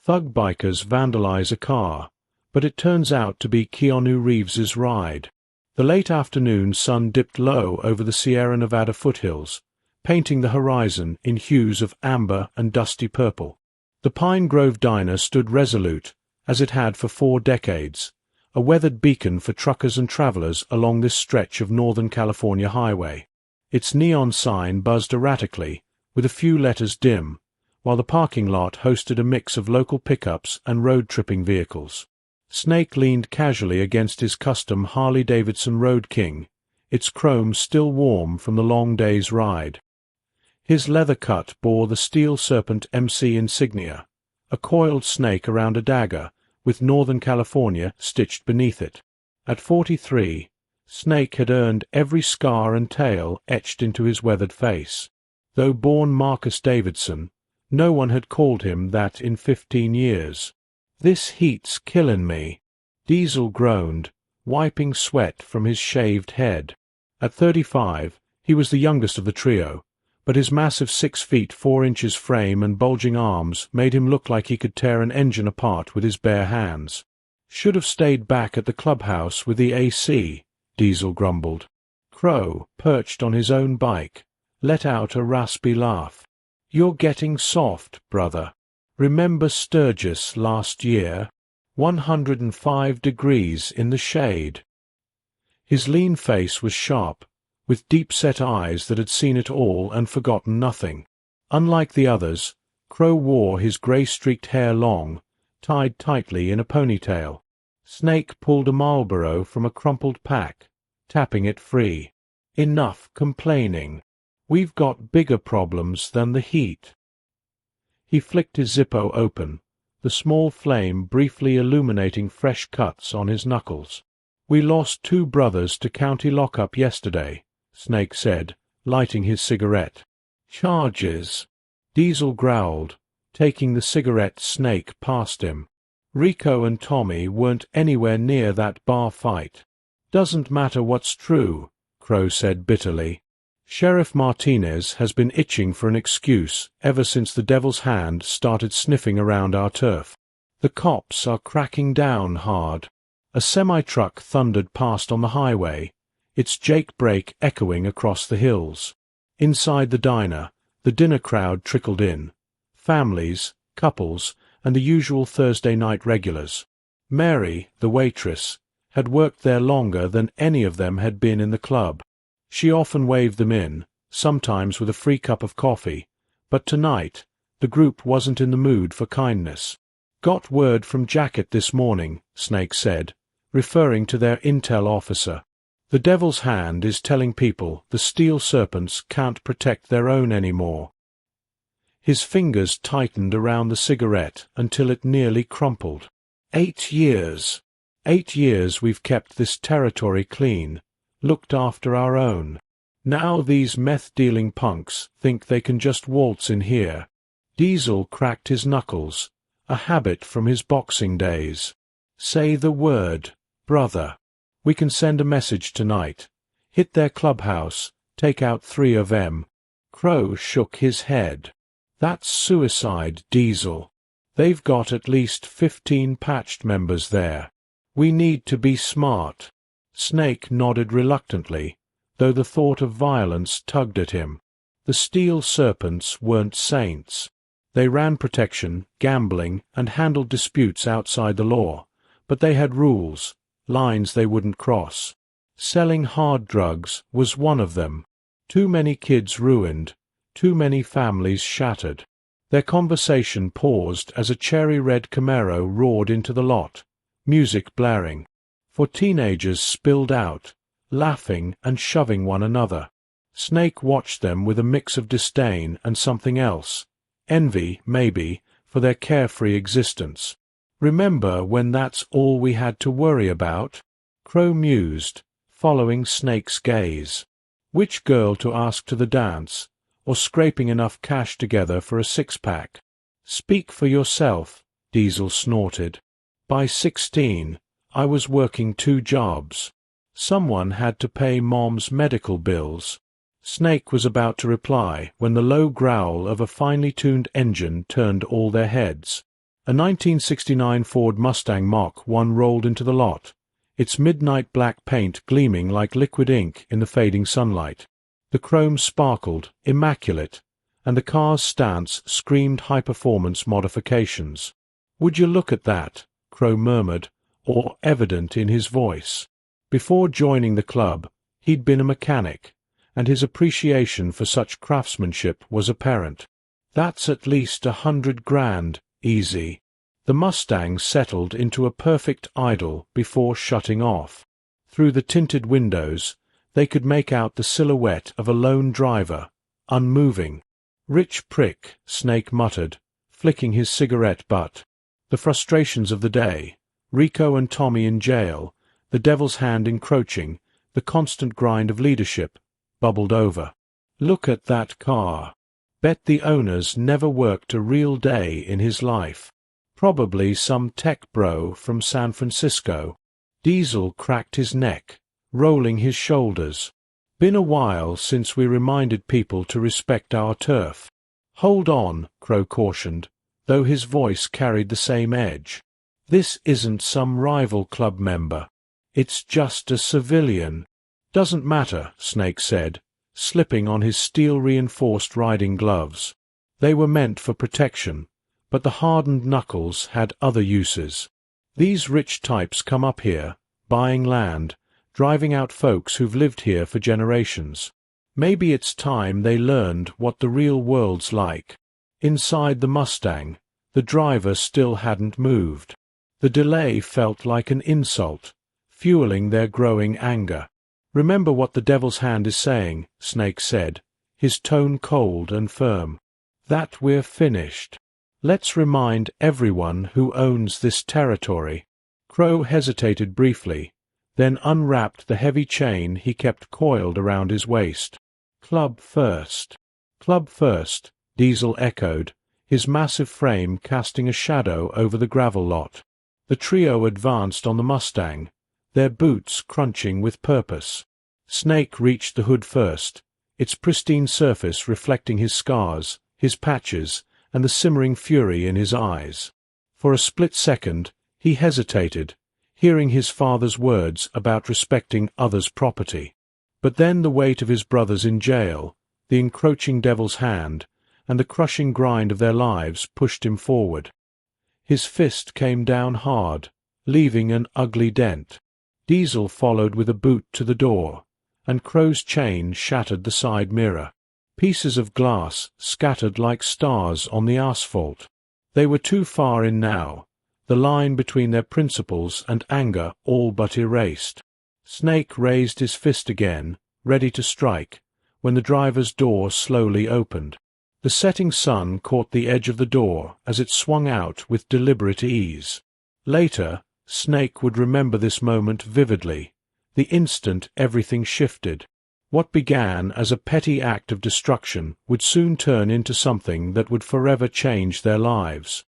Thug bikers vandalize a car, but it turns out to be Keanu Reeves's ride. The late afternoon sun dipped low over the Sierra Nevada foothills, painting the horizon in hues of amber and dusty purple. The Pine Grove Diner stood resolute, as it had for 4 decades, a weathered beacon for truckers and travelers along this stretch of Northern California highway. Its neon sign buzzed erratically, with a few letters dim, while the parking lot hosted a mix of local pickups and road-tripping vehicles. Snake leaned casually against his custom Harley-Davidson Road King, its chrome still warm from the long day's ride. His leather cut bore the Steel Serpent MC insignia, a coiled snake around a dagger, with Northern California stitched beneath it. At 43, Snake had earned every scar and tail etched into his weathered face. Though born Marcus Davidson, no one had called him that in 15 years. "This heat's killin' me," Diesel groaned, wiping sweat from his shaved head. At 35, he was the youngest of the trio, but his massive 6 feet 4 inches frame and bulging arms made him look like he could tear an engine apart with his bare hands. "Should have stayed back at the clubhouse with the AC," Diesel grumbled. Crow, perched on his own bike, let out a raspy laugh. "You're getting soft, brother. Remember Sturgis last year? 105 degrees in the shade." His lean face was sharp, with deep-set eyes that had seen it all and forgotten nothing. Unlike the others, Crow wore his grey-streaked hair long, tied tightly in a ponytail. Snake pulled a Marlboro from a crumpled pack, tapping it free. "Enough complaining. We've got bigger problems than the heat." He flicked his Zippo open, the small flame briefly illuminating fresh cuts on his knuckles. "We lost 2 brothers to county lockup yesterday," Snake said, lighting his cigarette. "Charges," Diesel growled, taking the cigarette Snake passed him. "Rico and Tommy weren't anywhere near that bar fight." "Doesn't matter what's true," Crow said bitterly. "Sheriff Martinez has been itching for an excuse ever since the Devil's Hand started sniffing around our turf. The cops are cracking down hard." A semi-truck thundered past on the highway, its Jake brake echoing across the hills. Inside the diner, the dinner crowd trickled in. Families, couples, and the usual Thursday night regulars. Mary, the waitress, had worked there longer than any of them had been in the club. She often waved them in, sometimes with a free cup of coffee, but tonight the group wasn't in the mood for kindness. "Got word from Jacket this morning," Snake said, referring to their intel officer. "The Devil's Hand is telling people the Steel Serpents can't protect their own anymore." His fingers tightened around the cigarette until it nearly crumpled. 8 years. 8 years we've kept this territory clean, looked after our own. Now these meth-dealing punks think they can just waltz in here. Diesel cracked his knuckles, a habit from his boxing days. "Say the word, brother. We can send a message tonight. Hit their clubhouse, take out 3 of them." Crow shook his head. "That's suicide, Diesel. They've got at least 15 patched members there. We need to be smart." Snake nodded reluctantly, though the thought of violence tugged at him. The Steel Serpents weren't saints. They ran protection, gambling, and handled disputes outside the law, but they had rules, lines they wouldn't cross. Selling hard drugs was one of them. Too many kids ruined, too many families shattered. Their conversation paused as a cherry-red Camaro roared into the lot, music blaring. 4 teenagers spilled out, laughing and shoving one another. Snake watched them with a mix of disdain and something else, envy, maybe, for their carefree existence. "Remember when that's all we had to worry about?" Crow mused, following Snake's gaze. Which girl to ask to the dance, or scraping enough cash together for a 6-pack? "Speak for yourself," Diesel snorted. "By 16, I was working 2 jobs. Someone had to pay Mom's medical bills." Snake was about to reply when the low growl of a finely tuned engine turned all their heads. A 1969 Ford Mustang Mach 1 rolled into the lot, its midnight black paint gleaming like liquid ink in the fading sunlight. The chrome sparkled, immaculate, and the car's stance screamed high-performance modifications. "Would you look at that?" Crow murmured, awe evident in his voice. Before joining the club, he'd been a mechanic, and his appreciation for such craftsmanship was apparent. "That's at least $100,000, easy." The Mustang settled into a perfect idle before shutting off. Through the tinted windows, they could make out the silhouette of a lone driver, unmoving. "Rich prick," Snake muttered, flicking his cigarette butt. The frustrations of the day, Rico and Tommy in jail, the devil's hand encroaching, the constant grind of leadership, bubbled over. "Look at that car. Bet the owner's never worked a real day in his life. Probably some tech bro from San Francisco." Diesel cracked his neck, rolling his shoulders. "Been a while since we reminded people to respect our turf." "Hold on," Crow cautioned, though his voice carried the same edge. "This isn't some rival club member. It's just a civilian." "Doesn't matter," Snake said, slipping on his steel-reinforced riding gloves. They were meant for protection, but the hardened knuckles had other uses. "These rich types come up here, buying land, driving out folks who've lived here for generations. Maybe it's time they learned what the real world's like." Inside the Mustang, the driver still hadn't moved. The delay felt like an insult, fueling their growing anger. "Remember what the devil's hand is saying," Snake said, his tone cold and firm. "That we're finished. Let's remind everyone who owns this territory." Crow hesitated briefly, then unwrapped the heavy chain he kept coiled around his waist. "Club first." "Club first," Diesel echoed, his massive frame casting a shadow over the gravel lot. The trio advanced on the Mustang, their boots crunching with purpose. Snake reached the hood first, its pristine surface reflecting his scars, his patches, and the simmering fury in his eyes. For a split second, he hesitated, hearing his father's words about respecting others' property. But then the weight of his brothers in jail, the encroaching devil's hand, and the crushing grind of their lives pushed him forward. His fist came down hard, leaving an ugly dent. Diesel followed with a boot to the door, and Crow's chain shattered the side mirror. Pieces of glass scattered like stars on the asphalt. They were too far in now, the line between their principles and anger all but erased. Snake raised his fist again, ready to strike, when the driver's door slowly opened. The setting sun caught the edge of the door as it swung out with deliberate ease. Later, Snake would remember this moment vividly, the instant everything shifted. What began as a petty act of destruction would soon turn into something that would forever change their lives.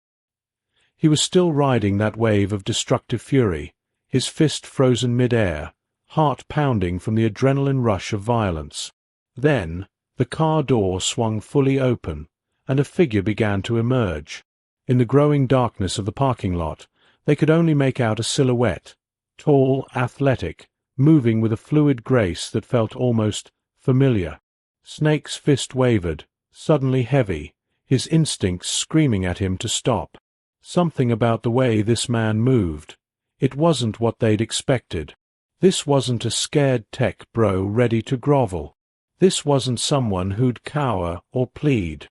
He was still riding that wave of destructive fury, his fist frozen mid-air, heart pounding from the adrenaline rush of violence. Then, the car door swung fully open, and a figure began to emerge. In the growing darkness of the parking lot, they could only make out a silhouette, tall, athletic, moving with a fluid grace that felt almost familiar. Snake's fist wavered, suddenly heavy, his instincts screaming at him to stop. Something about the way this man moved. It wasn't what they'd expected. This wasn't a scared tech bro ready to grovel. This wasn't someone who'd cower or plead.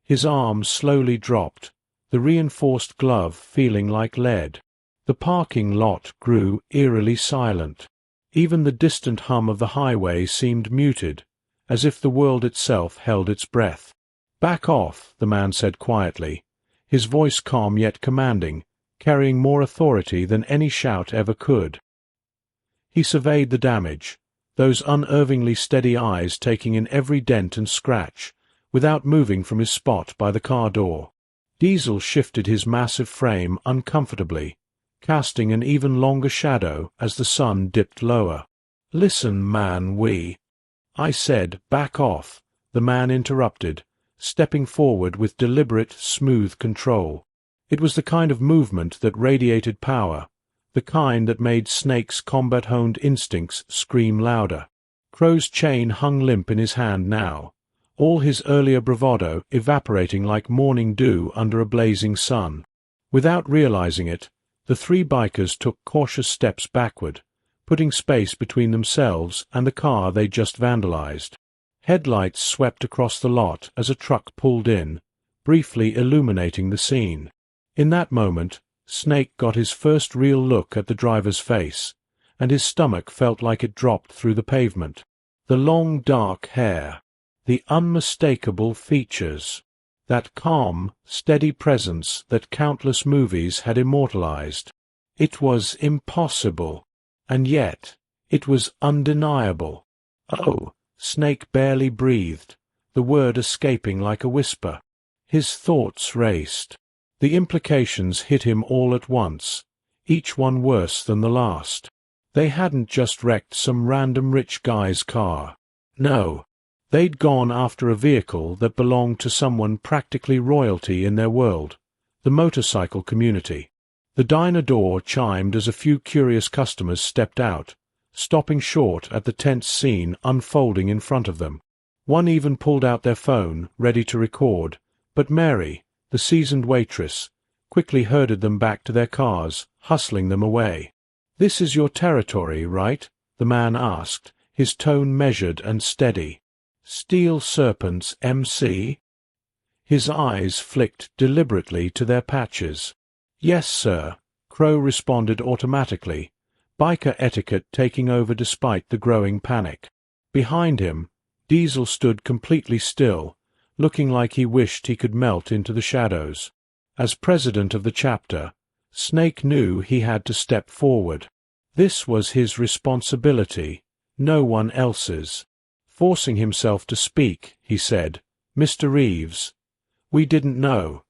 His arm slowly dropped, the reinforced glove feeling like lead. The parking lot grew eerily silent. Even the distant hum of the highway seemed muted, as if the world itself held its breath. "Back off," the man said quietly, his voice calm yet commanding, carrying more authority than any shout ever could. He surveyed the damage, those unervingly steady eyes taking in every dent and scratch, without moving from his spot by the car door. Diesel shifted his massive frame uncomfortably, casting an even longer shadow as the sun dipped lower. "Listen, man, I said, back off," the man interrupted, stepping forward with deliberate, smooth control. It was the kind of movement that radiated power, the kind that made Snake's combat-honed instincts scream louder. Crow's chain hung limp in his hand now, all his earlier bravado evaporating like morning dew under a blazing sun. Without realizing it, the three bikers took cautious steps backward, putting space between themselves and the car they'd just vandalized. Headlights swept across the lot as a truck pulled in, briefly illuminating the scene. In that moment, Snake got his first real look at the driver's face, and his stomach felt like it dropped through the pavement. The long dark hair, the unmistakable features, that calm, steady presence that countless movies had immortalized. It was impossible, and yet it was undeniable. "Oh," Snake barely breathed, the word escaping like a whisper. His thoughts raced. The implications hit him all at once, each one worse than the last. They hadn't just wrecked some random rich guy's car. No, they'd gone after a vehicle that belonged to someone practically royalty in their world, the motorcycle community. The diner door chimed as a few curious customers stepped out, stopping short at the tense scene unfolding in front of them. One even pulled out their phone, ready to record, but Mary, the seasoned waitress, quickly herded them back to their cars, hustling them away. "This is your territory, right?" the man asked, his tone measured and steady. "Steel Serpents, MC?" His eyes flicked deliberately to their patches. "Yes, sir," Crow responded automatically, biker etiquette taking over despite the growing panic. Behind him, Diesel stood completely still, looking like he wished he could melt into the shadows. As president of the chapter, Snake knew he had to step forward. This was his responsibility, no one else's. Forcing himself to speak, he said, "Mr. Reeves, we didn't know."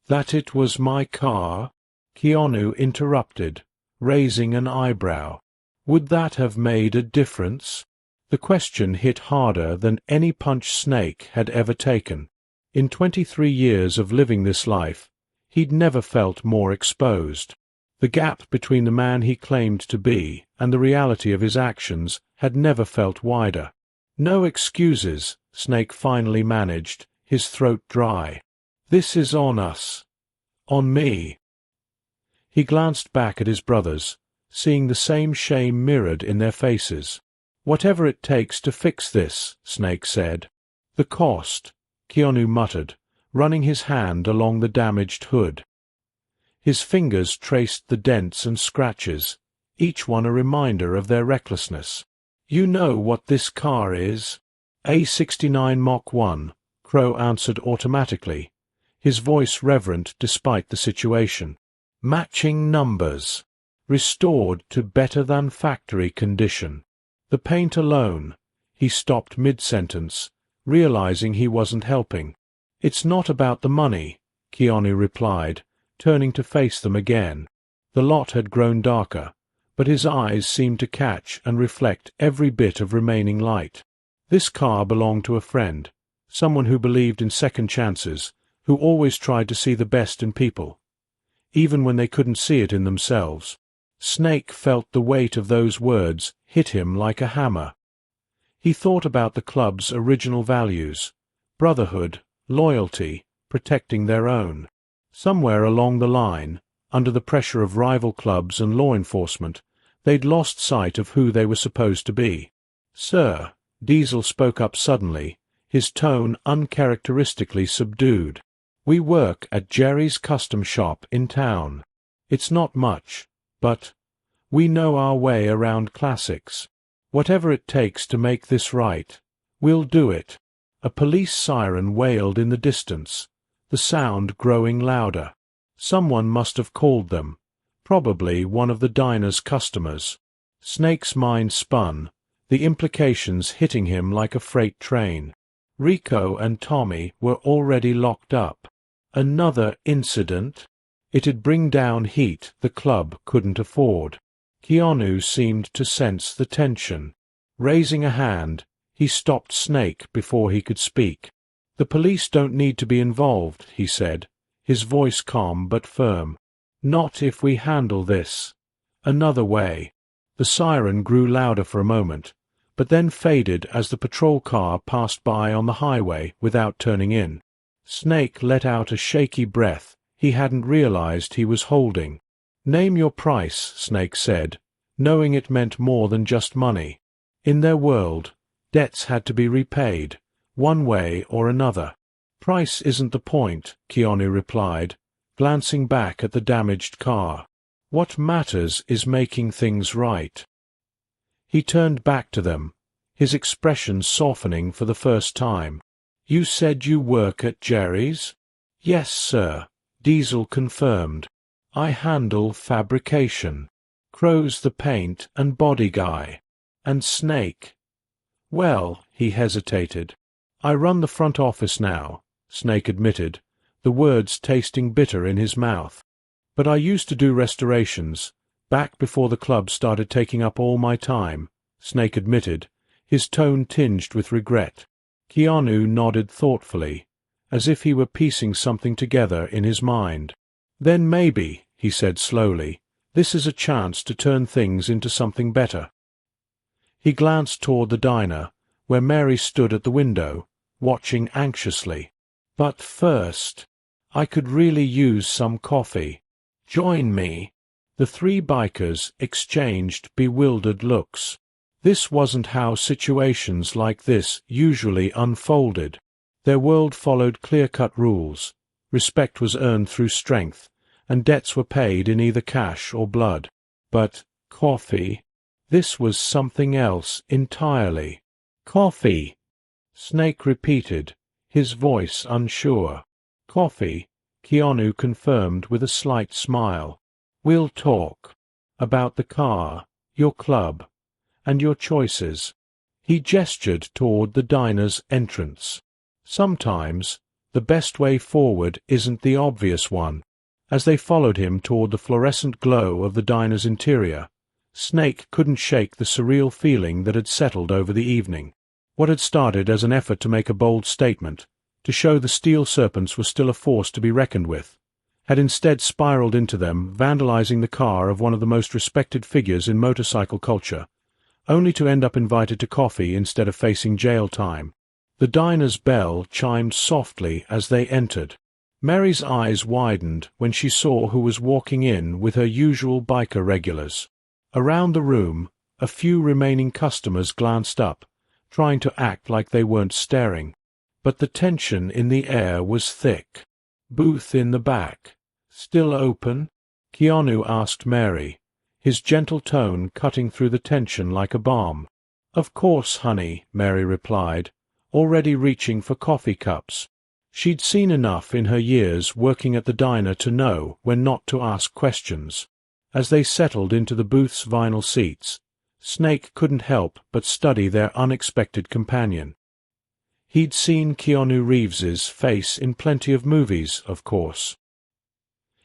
"That it was my car?" Keanu interrupted, raising an eyebrow. "Would that have made a difference?" The question hit harder than any punch Snake had ever taken. In 23 years of living this life, he'd never felt more exposed. The gap between the man he claimed to be and the reality of his actions had never felt wider. "No excuses," Snake finally managed, his throat dry. "This is on us. On me." He glanced back at his brothers, seeing the same shame mirrored in their faces. "Whatever it takes to fix this," Snake said. "The cost," Keanu muttered, running his hand along the damaged hood. His fingers traced the dents and scratches, each one a reminder of their recklessness. "You know what this car is?" "A69 Mach 1, Crow answered automatically, his voice reverent despite the situation. "Matching numbers. Restored to better-than-factory condition. The paint alone." He stopped mid-sentence, realizing he wasn't helping. "It's not about the money," Keanu replied, turning to face them again. The lot had grown darker, but his eyes seemed to catch and reflect every bit of remaining light. This car belonged to a friend, someone who believed in second chances, who always tried to see the best in people, even when they couldn't see it in themselves. Snake felt the weight of those words hit him like a hammer. He thought about the club's original values: brotherhood, loyalty, protecting their own. Somewhere along the line, under the pressure of rival clubs and law enforcement, they'd lost sight of who they were supposed to be. "Sir," Diesel spoke up suddenly, his tone uncharacteristically subdued. "We work at Jerry's custom shop in town. It's not much, but we know our way around classics. Whatever it takes to make this right, we'll do it." A police siren wailed in the distance, the sound growing louder. Someone must have called them, probably one of the diner's customers. Snake's mind spun, the implications hitting him like a freight train. Rico and Tommy were already locked up. Another incident? It'd bring down heat the club couldn't afford. Keanu seemed to sense the tension. Raising a hand, he stopped Snake before he could speak. "The police don't need to be involved," he said, his voice calm but firm. "Not if we handle this another way." The siren grew louder for a moment, but then faded as the patrol car passed by on the highway without turning in. Snake let out a shaky breath he hadn't realized he was holding. "Name your price," Snake said, knowing it meant more than just money. In their world, debts had to be repaid, one way or another. "Price isn't the point," Keanu replied, glancing back at the damaged car. "What matters is making things right." He turned back to them, his expression softening for the first time. "You said you work at Jerry's?" "Yes, sir," Diesel confirmed. "I handle fabrication. Crow's the paint and body guy. And Snake?" "Well," he hesitated. "I run the front office now," Snake admitted, the words tasting bitter in his mouth. "But I used to do restorations, back before the club started taking up all my time," Snake admitted, his tone tinged with regret. Keanu nodded thoughtfully, as if he were piecing something together in his mind. "Then maybe," he said slowly, "this is a chance to turn things into something better." He glanced toward the diner, where Mary stood at the window, watching anxiously. "But first, I could really use some coffee. Join me." The three bikers exchanged bewildered looks. This wasn't how situations like this usually unfolded. Their world followed clear-cut rules. Respect was earned through strength, and debts were paid in either cash or blood. But coffee? This was something else entirely. "Coffee," Snake repeated, his voice unsure. "Coffee," Keanu confirmed with a slight smile. "We'll talk. About the car, your club, and your choices." He gestured toward the diner's entrance. Sometimes, the best way forward isn't the obvious one. As they followed him toward the fluorescent glow of the diner's interior, Snake couldn't shake the surreal feeling that had settled over the evening. What had started as an effort to make a bold statement, to show the Steel Serpents were still a force to be reckoned with, had instead spiraled into them vandalizing the car of one of the most respected figures in motorcycle culture, only to end up invited to coffee instead of facing jail time. The diner's bell chimed softly as they entered. Mary's eyes widened when she saw who was walking in with her usual biker regulars. Around the room, a few remaining customers glanced up, trying to act like they weren't staring. But the tension in the air was thick. "Booth in the back. Still open?" Keanu asked Mary, his gentle tone cutting through the tension like a balm. "Of course, honey," Mary replied, already reaching for coffee cups. She'd seen enough in her years working at the diner to know when not to ask questions. As they settled into the booth's vinyl seats, Snake couldn't help but study their unexpected companion. He'd seen Keanu Reeves's face in plenty of movies, of course.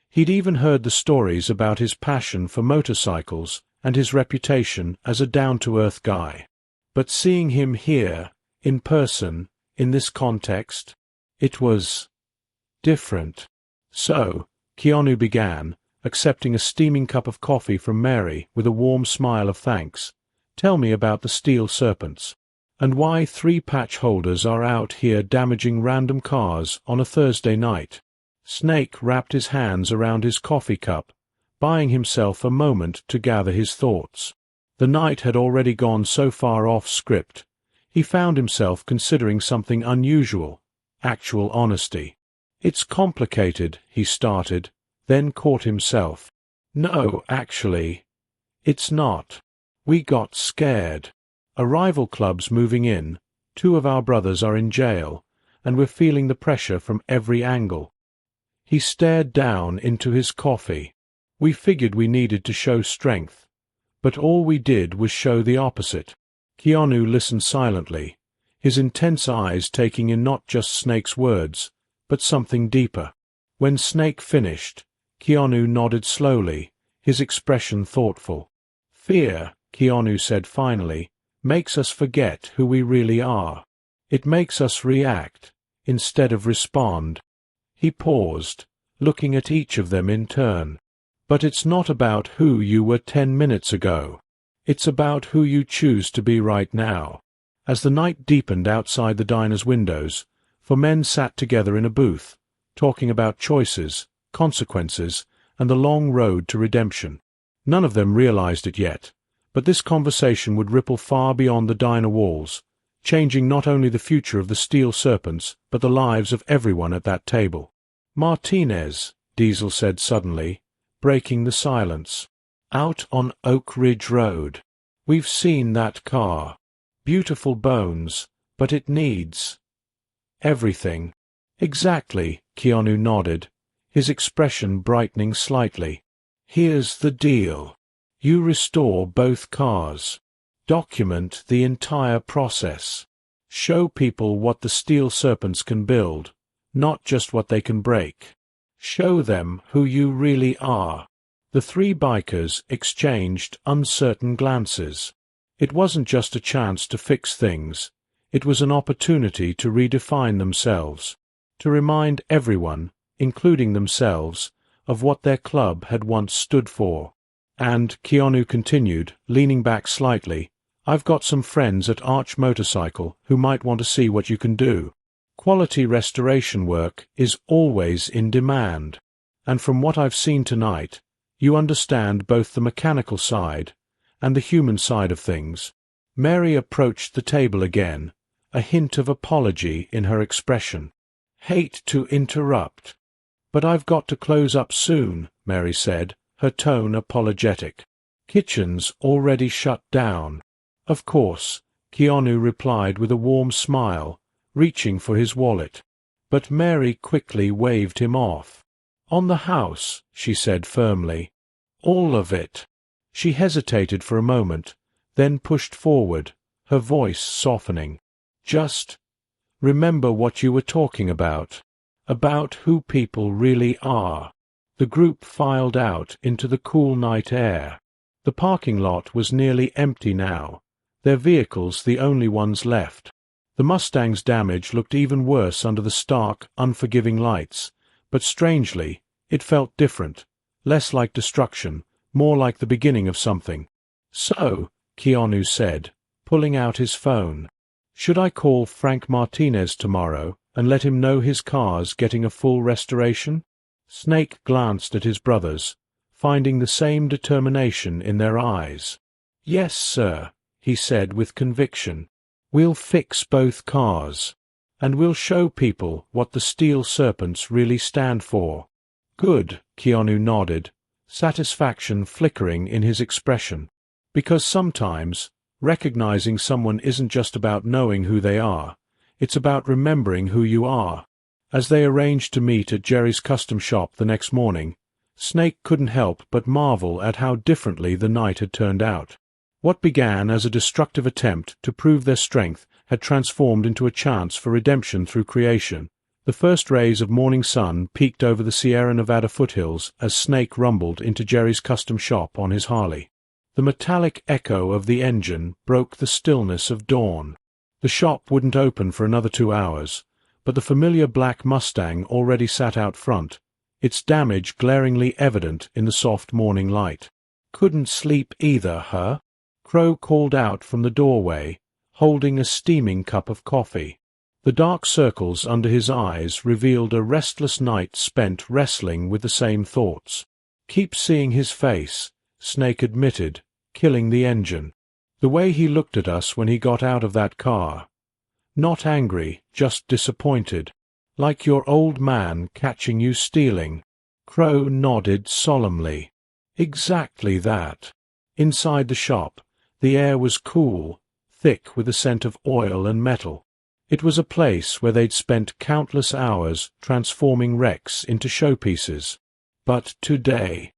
He'd even heard the stories about his passion for motorcycles and his reputation as a down-to-earth guy. But seeing him here, in person, in this context, it was different. So, Keanu began, accepting a steaming cup of coffee from Mary with a warm smile of thanks. "Tell me about the Steel Serpents, and why 3 patch holders are out here damaging random cars on a Thursday night." Snake wrapped his hands around his coffee cup, buying himself a moment to gather his thoughts. The night had already gone so far off script, he found himself considering something unusual, actual honesty. "It's complicated," he started, then caught himself. "No, actually, it's not. We got scared. A rival club's moving in, 2 of our brothers are in jail, and we're feeling the pressure from every angle." He stared down into his coffee. "We figured we needed to show strength, but all we did was show the opposite." Keanu listened silently, his intense eyes taking in not just Snake's words, but something deeper. When Snake finished, Keanu nodded slowly, his expression thoughtful. "Fear," Keanu said finally, "makes us forget who we really are. It makes us react, instead of respond." He paused, looking at each of them in turn. But it's not about who you were 10 minutes ago. It's about who you choose to be right now. As the night deepened outside the diner's windows, 4 men sat together in a booth, talking about choices, consequences, and the long road to redemption. None of them realized it yet, but this conversation would ripple far beyond the diner walls, changing not only the future of the Steel Serpents, but the lives of everyone at that table. "Martinez," Diesel said suddenly, breaking the silence. "Out on Oak Ridge Road. We've seen that car. Beautiful bones, but it needs everything." "Exactly," Keanu nodded, his expression brightening slightly. "Here's the deal. You restore both cars. Document the entire process. Show people what the Steel Serpents can build, not just what they can break. Show them who you really are." The 3 bikers exchanged uncertain glances. It wasn't just a chance to fix things. It was an opportunity to redefine themselves, to remind everyone, including themselves, of what their club had once stood for. "And," Keanu continued, leaning back slightly, "I've got some friends at Arch Motorcycle who might want to see what you can do. Quality restoration work is always in demand. And from what I've seen tonight, you understand both the mechanical side and the human side of things." Mary approached the table again, a hint of apology in her expression. "Hate to interrupt, but I've got to close up soon," Mary said, her tone apologetic. "Kitchen's already shut down." "Of course," Keanu replied with a warm smile, reaching for his wallet. But Mary quickly waved him off. "On the house," she said firmly. "All of it." She hesitated for a moment, then pushed forward, her voice softening. "Just remember what you were talking about who people really are." The group filed out into the cool night air. The parking lot was nearly empty now, their vehicles the only ones left. The Mustang's damage looked even worse under the stark, unforgiving lights, but strangely, it felt different, less like destruction, more like the beginning of something. "So," Keanu said, pulling out his phone, "should I call Frank Martinez tomorrow and let him know his car's getting a full restoration?" Snake glanced at his brothers, finding the same determination in their eyes. "Yes, sir," he said with conviction. "We'll fix both cars, and we'll show people what the Steel Serpents really stand for." "Good," Keanu nodded, satisfaction flickering in his expression. Because sometimes, recognizing someone isn't just about knowing who they are, it's about remembering who you are. As they arranged to meet at Jerry's custom shop the next morning, Snake couldn't help but marvel at how differently the night had turned out. What began as a destructive attempt to prove their strength had transformed into a chance for redemption through creation. The first rays of morning sun peeked over the Sierra Nevada foothills as Snake rumbled into Jerry's custom shop on his Harley. The metallic echo of the engine broke the stillness of dawn. The shop wouldn't open for another 2 hours, but the familiar black Mustang already sat out front, its damage glaringly evident in the soft morning light. "Couldn't sleep either, huh?" Crow called out from the doorway, holding a steaming cup of coffee. The dark circles under his eyes revealed a restless night spent wrestling with the same thoughts. "Keep seeing his face," Snake admitted, killing the engine. "The way he looked at us when he got out of that car. Not angry, just disappointed. Like your old man catching you stealing." Crow nodded solemnly. "Exactly that." Inside the shop, the air was cool, thick with a scent of oil and metal. It was a place where they'd spent countless hours transforming wrecks into showpieces. But today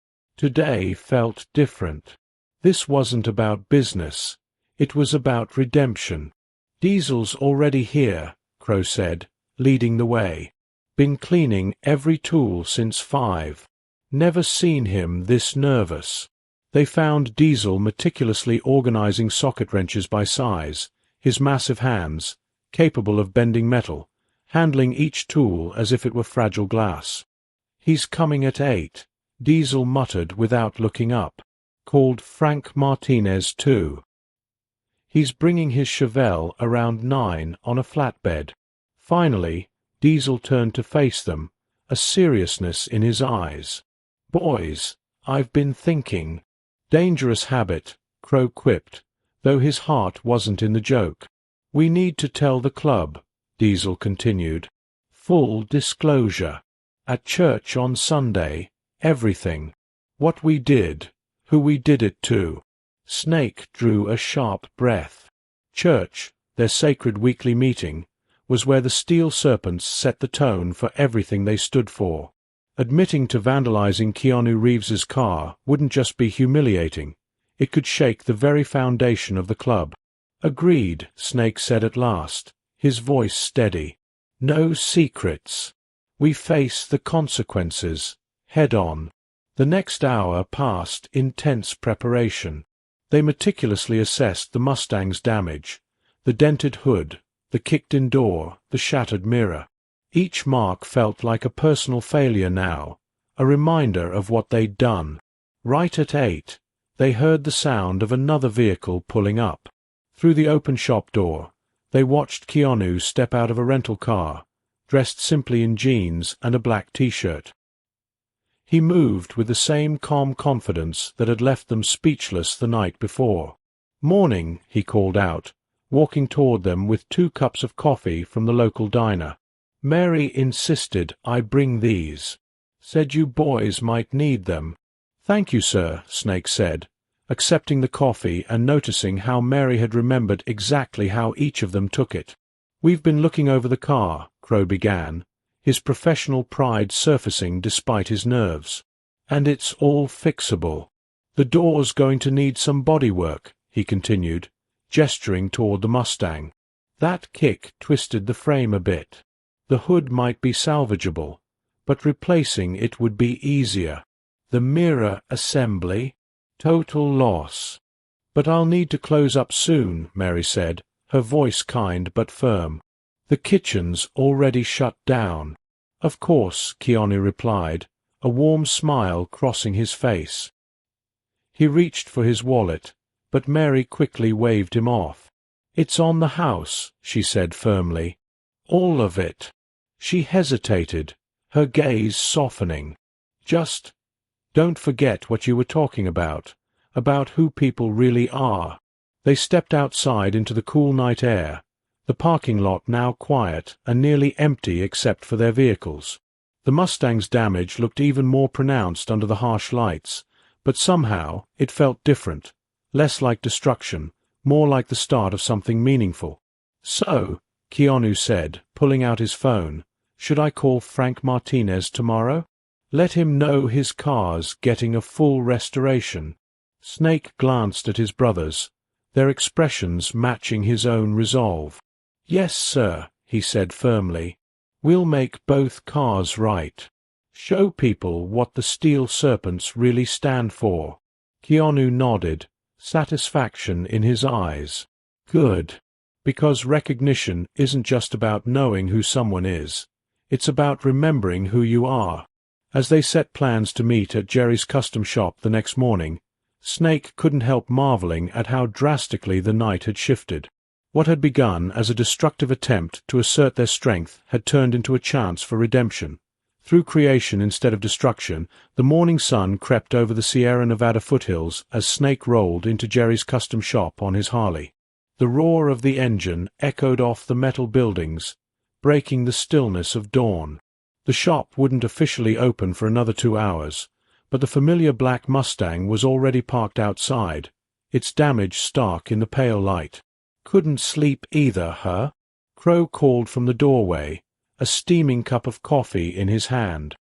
felt different. This wasn't about business. It was about redemption. "Diesel's already here," Crow said, leading the way. "Been cleaning every tool since 5. Never seen him this nervous." They found Diesel meticulously organizing socket wrenches by size, his massive hands, capable of bending metal, handling each tool as if it were fragile glass. "He's coming at 8, Diesel muttered without looking up. "Called Frank Martinez too. He's bringing his Chevelle around 9 on a flatbed." Finally, Diesel turned to face them, a seriousness in his eyes. "Boys, I've been thinking." "Dangerous habit," Crow quipped, though his heart wasn't in the joke. "We need to tell the club," Diesel continued. "Full disclosure. At church on Sunday, everything. What we did, who we did it to." Snake drew a sharp breath. Church, their sacred weekly meeting, was where the Steel Serpents set the tone for everything they stood for. Admitting to vandalizing Keanu Reeves's car wouldn't just be humiliating, it could shake the very foundation of the club. "Agreed," Snake said at last, his voice steady. "No secrets. We face the consequences, head on." The next hour passed in tense preparation. They meticulously assessed the Mustang's damage, the dented hood, the kicked-in door, the shattered mirror. Each mark felt like a personal failure now, a reminder of what they'd done. Right at 8, they heard the sound of another vehicle pulling up. Through the open shop door, they watched Keanu step out of a rental car, dressed simply in jeans and a black t-shirt. He moved with the same calm confidence that had left them speechless the night before. "Morning," he called out, walking toward them with 2 cups of coffee from the local diner. "Mary insisted I bring these. Said you boys might need them." "Thank you, sir," Snake said, accepting the coffee and noticing how Mary had remembered exactly how each of them took it. "We've been looking over the car," Crow began, his professional pride surfacing despite his nerves. "And it's all fixable. The door's going to need some bodywork," he continued, gesturing toward the Mustang. "That kick twisted the frame a bit. The hood might be salvageable, but replacing it would be easier. The mirror assembly, total loss. But I'll need to close up soon," Mary said, her voice kind but firm. "The kitchen's already shut down." "Of course," Keanu replied, a warm smile crossing his face. He reached for his wallet, but Mary quickly waved him off. "It's on the house," she said firmly. "All of it." She hesitated, her gaze softening. "Just don't forget what you were talking about who people really are." They stepped outside into the cool night air, the parking lot now quiet and nearly empty except for their vehicles. The Mustang's damage looked even more pronounced under the harsh lights, but somehow it felt different, less like destruction, more like the start of something meaningful. "So," Keanu said, pulling out his phone, "should I call Frank Martinez tomorrow? Let him know his car's getting a full restoration." Snake glanced at his brothers, their expressions matching his own resolve. "Yes, sir," he said firmly. "We'll make both cars right. Show people what the Steel Serpents really stand for." Keanu nodded, satisfaction in his eyes. "Good. Because recognition isn't just about knowing who someone is. It's about remembering who you are." As they set plans to meet at Jerry's custom shop the next morning, Snake couldn't help marveling at how drastically the night had shifted. What had begun as a destructive attempt to assert their strength had turned into a chance for redemption. Through creation instead of destruction, the morning sun crept over the Sierra Nevada foothills as Snake rolled into Jerry's custom shop on his Harley. The roar of the engine echoed off the metal buildings, breaking the stillness of dawn. The shop wouldn't officially open for another 2 hours, but the familiar black Mustang was already parked outside, its damage stark in the pale light. "Couldn't sleep either, huh?" Crow called from the doorway, a steaming cup of coffee in his hand.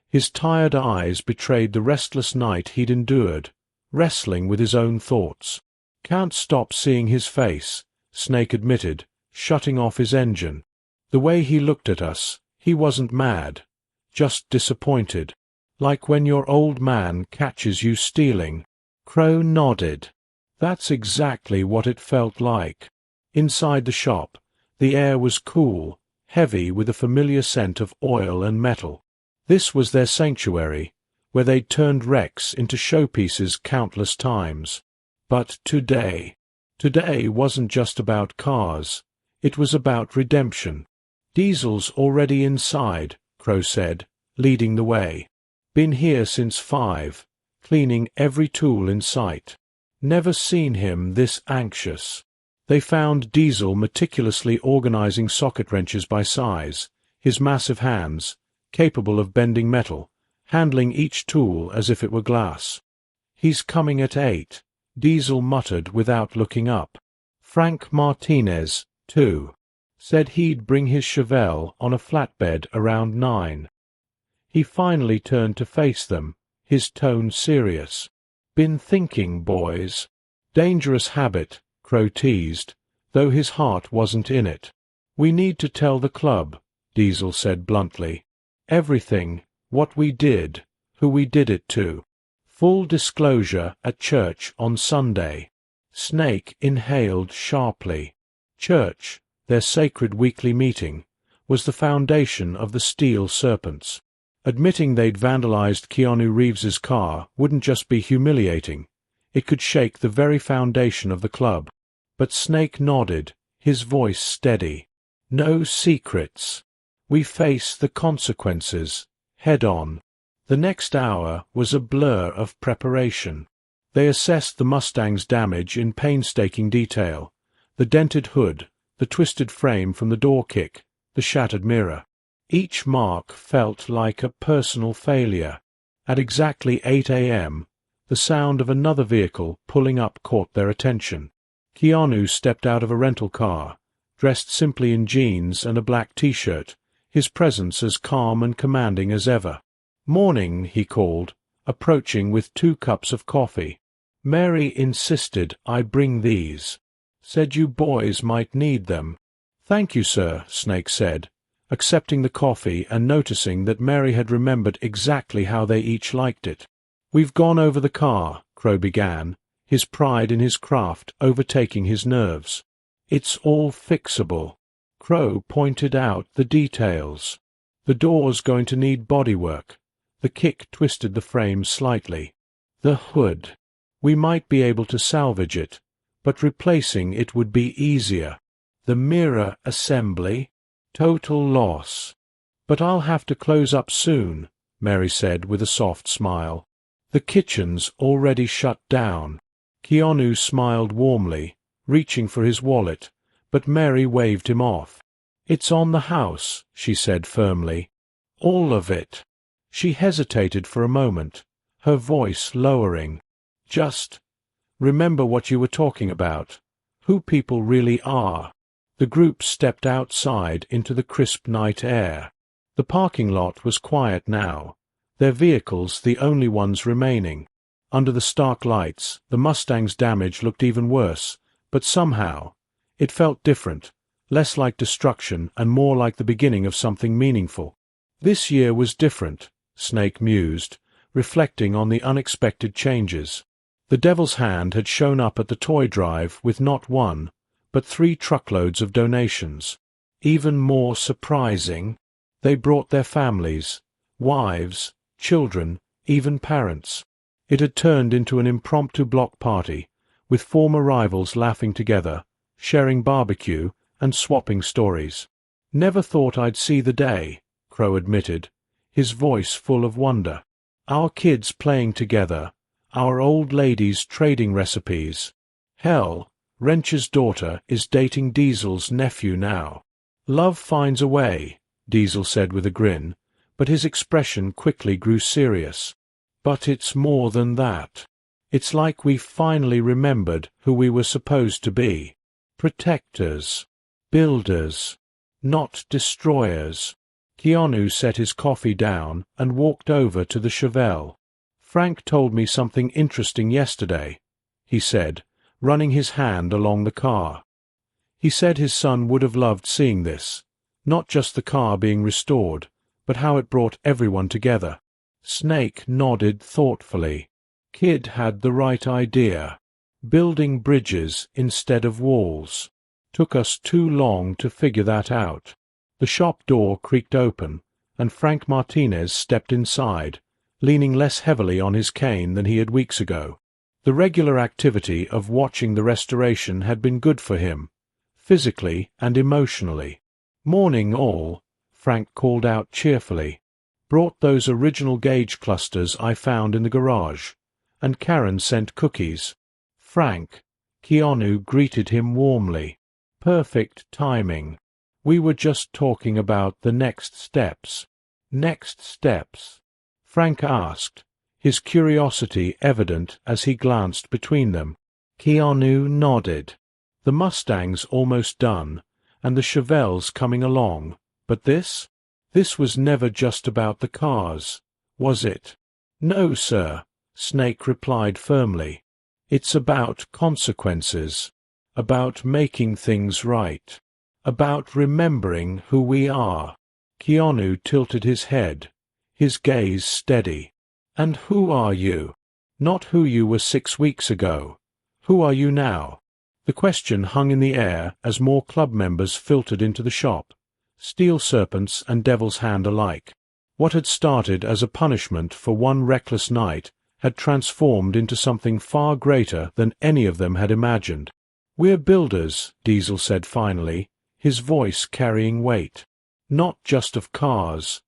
His tired eyes betrayed the restless night he'd endured, wrestling with his own thoughts. "Can't stop seeing his face," Snake admitted, shutting off his engine. "The way he looked at us, he wasn't mad, just disappointed. Like when your old man catches you stealing." Crow nodded. That's exactly what it felt like. Inside the shop, the air was cool, heavy with a familiar scent of oil and metal. This was their sanctuary, where they'd turned wrecks into showpieces countless times. But today wasn't just about cars. It was about redemption. "Diesel's already inside," Crow said, leading the way. "Been here since 5, cleaning every tool in sight. Never seen him this anxious." They found Diesel meticulously organizing socket wrenches by size, his massive hands, capable of bending metal, handling each tool as if it were glass. "He's coming at 8, Diesel muttered without looking up. Frank Martinez, too, said he'd bring his Chevelle on a flatbed around 9. He finally turned to face them, his tone serious. "Been thinking, boys." "Dangerous habit," Crow teased, though his heart wasn't in it. "We need to tell the club," Diesel said bluntly. "Everything, what we did, who we did it to. Full disclosure at church on Sunday." Snake inhaled sharply. Church, their sacred weekly meeting, was the foundation of the Steel Serpents. Admitting they'd vandalized Keanu Reeves's car wouldn't just be humiliating. It could shake the very foundation of the club. But Snake nodded, his voice steady. "No secrets. We face the consequences, head on." The next hour was a blur of preparation. They assessed the Mustang's damage in painstaking detail: the dented hood, the twisted frame from the door kick, the shattered mirror. Each mark felt like a personal failure. At exactly 8 a.m., the sound of another vehicle pulling up caught their attention. Keanu stepped out of a rental car, dressed simply in jeans and a black t-shirt, his presence as calm and commanding as ever. "Morning," he called, approaching with 2 cups of coffee. "Mary insisted I bring these. Said you boys might need them." "Thank you, sir," Snake said, accepting the coffee and noticing that Mary had remembered exactly how they each liked it. "We've gone over the car," Crow began, his pride in his craft overtaking his nerves. "It's all fixable." Crow pointed out the details. "The door's going to need bodywork." The kick twisted the frame slightly. "The hood. We might be able to salvage it, but replacing it would be easier. The mirror assembly. Total loss. But I'll have to close up soon," Mary said with a soft smile. "The kitchen's already shut down." Keanu smiled warmly, reaching for his wallet, but Mary waved him off. "It's on the house," she said firmly. "All of it." She hesitated for a moment, her voice lowering. "Just remember what you were talking about, who people really are." The group stepped outside into the crisp night air. The parking lot was quiet now, their vehicles the only ones remaining. Under the stark lights, the Mustang's damage looked even worse, but somehow it felt different, less like destruction and more like the beginning of something meaningful. This year was different, Snake mused, reflecting on the unexpected changes. The Devil's Hand had shown up at the toy drive with not 1, but 3 truckloads of donations. Even more surprising, they brought their families, wives, children, even parents. It had turned into an impromptu block party, with former rivals laughing together, sharing barbecue, and swapping stories. "Never thought I'd see the day," Crow admitted, his voice full of wonder. "Our kids playing together, our old ladies trading recipes. Hell, Wrench's daughter is dating Diesel's nephew now." "Love finds a way," Diesel said with a grin, but his expression quickly grew serious. "But it's more than that. It's like we finally remembered who we were supposed to be. Protectors. Builders. Not destroyers." Keanu set his coffee down and walked over to the Chevelle. "Frank told me something interesting yesterday," he said, running his hand along the car. He said his son would have loved seeing this, not just the car being restored, but how it brought everyone together. Snake nodded thoughtfully. Kid had the right idea. Building bridges instead of walls. Took us too long to figure that out. The shop door creaked open, and Frank Martinez stepped inside, leaning less heavily on his cane than he had weeks ago. The regular activity of watching the restoration had been good for him, physically and emotionally. "Morning, all," Frank called out cheerfully. "Brought those original gauge clusters I found in the garage, and Karen sent cookies." "Frank," Keanu greeted him warmly. "Perfect timing. We were just talking about the next steps." "Next steps?" Frank asked, his curiosity evident as he glanced between them. Keanu nodded. "The Mustang's almost done, and the Chevelle's coming along, but this? This was never just about the cars, was it?" "No, sir," Snake replied firmly. "It's about consequences, about making things right, about remembering who we are." Keanu tilted his head, his gaze steady. "And who are you? Not who you were 6 weeks ago. Who are you now?" The question hung in the air as more club members filtered into the shop, Steel Serpents and Devil's Hand alike. What had started as a punishment for one reckless night had transformed into something far greater than any of them had imagined. "We're builders," Diesel said finally, his voice carrying weight. "Not just of cars,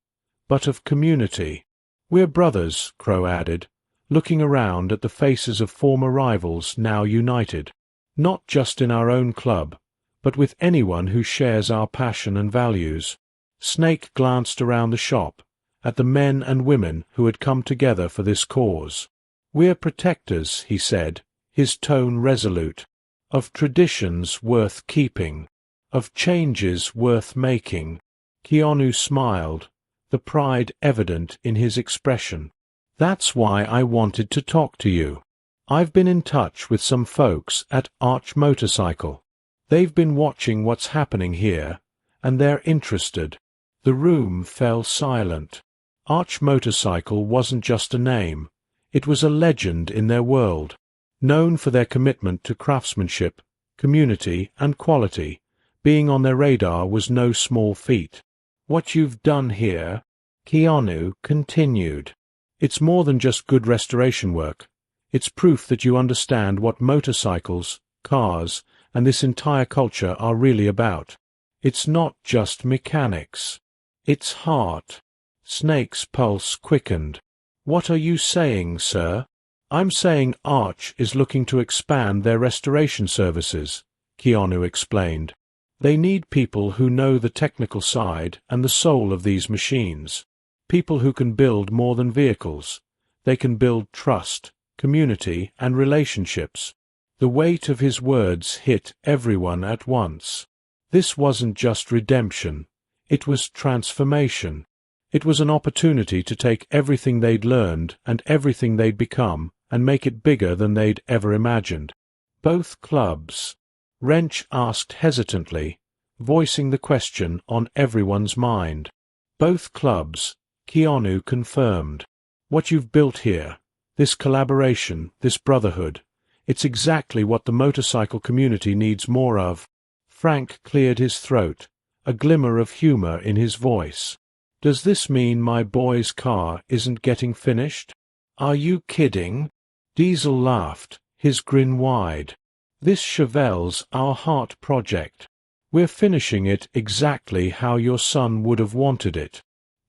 but of community." "We're brothers," Crow added, looking around at the faces of former rivals now united. "Not just in our own club, but with anyone who shares our passion and values." Snake glanced around the shop, at the men and women who had come together for this cause. "We're protectors," he said, his tone resolute, "of traditions worth keeping, of changes worth making." Keanu smiled, the pride evident in his expression. "That's why I wanted to talk to you. I've been in touch with some folks at Arch Motorcycle. They've been watching what's happening here, and they're interested." The room fell silent. Arch Motorcycle wasn't just a name, it was a legend in their world. Known for their commitment to craftsmanship, community, and quality, being on their radar was no small feat. "What you've done here," Keanu continued, "it's more than just good restoration work. It's proof that you understand what motorcycles, cars, and this entire culture are really about. It's not just mechanics. It's heart." Snake's pulse quickened. "What are you saying, sir?" "I'm saying Arch is looking to expand their restoration services," Keanu explained. "They need people who know the technical side and the soul of these machines. People who can build more than vehicles. They can build trust, community, and relationships." The weight of his words hit everyone at once. This wasn't just redemption. It was transformation. It was an opportunity to take everything they'd learned and everything they'd become and make it bigger than they'd ever imagined. "Both clubs?" Wrench asked hesitantly, voicing the question on everyone's mind. "Both clubs," Keanu confirmed. "What you've built here, this collaboration, this brotherhood, it's exactly what the motorcycle community needs more of." Frank cleared his throat, a glimmer of humor in his voice. "Does this mean my boy's car isn't getting finished?" "Are you kidding?" Diesel laughed, his grin wide. "This Chevelle's our heart project. We're finishing it exactly how your son would have wanted it.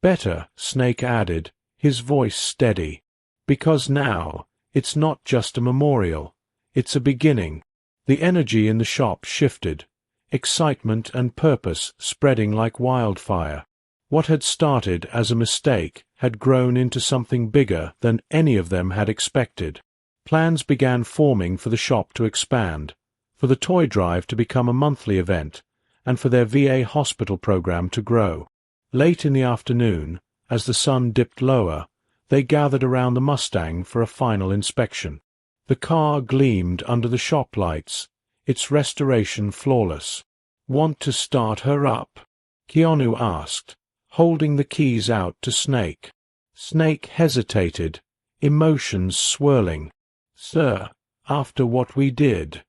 Better," Snake added, his voice steady. "Because now, it's not just a memorial. It's a beginning." The energy in the shop shifted, excitement and purpose spreading like wildfire. What had started as a mistake had grown into something bigger than any of them had expected. Plans began forming for the shop to expand, for the toy drive to become a monthly event, and for their VA hospital program to grow. Late in the afternoon, as the sun dipped lower, they gathered around the Mustang for a final inspection. The car gleamed under the shop lights, its restoration flawless. "Want to start her up?" Keanu asked, holding the keys out to Snake. Snake hesitated, emotions swirling. "Sir, after what we did."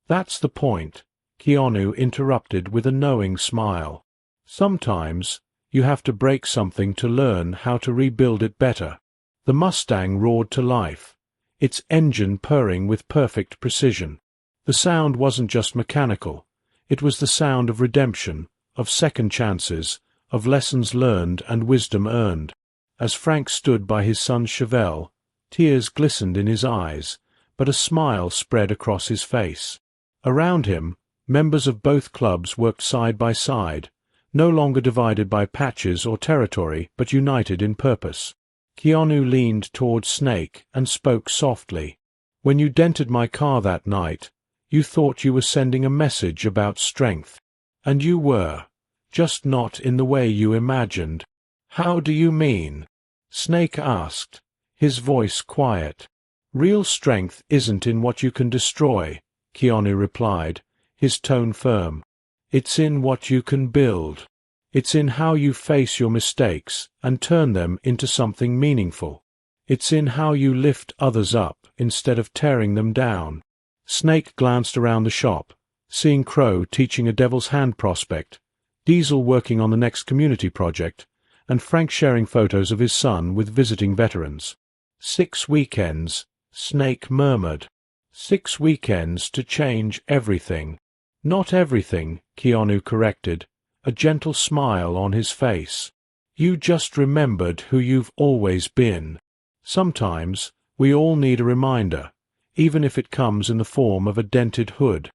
"That's the point," Keanu interrupted with a knowing smile. "Sometimes You have to break something to learn how to rebuild it better. The Mustang roared to life, its engine purring with perfect precision. The sound wasn't just mechanical. It was the sound of redemption, of second chances, of lessons learned and wisdom earned. As Frank stood by his son's Chevelle, tears glistened in his eyes, but a smile spread across his face. Around him, members of both clubs worked side by side, no longer divided by patches or territory, but united in purpose. Keanu leaned toward Snake and spoke softly. "When you dented my car that night, you thought you were sending a message about strength. And you were, just not in the way you imagined." "How do you mean?" Snake asked, his voice quiet. "Real strength isn't in what you can destroy," Keanu replied, his tone firm. "It's in what you can build. It's in how you face your mistakes and turn them into something meaningful. It's in how you lift others up instead of tearing them down." Snake glanced around the shop, seeing Crow teaching a Devil's Hand prospect, Diesel working on the next community project, and Frank sharing photos of his son with visiting veterans. 6 weekends, Snake murmured. 6 weekends to change everything. "Not everything," Keanu corrected, a gentle smile on his face. "You just remembered who you've always been." Sometimes we all need a reminder, even if it comes in the form of a dented hood.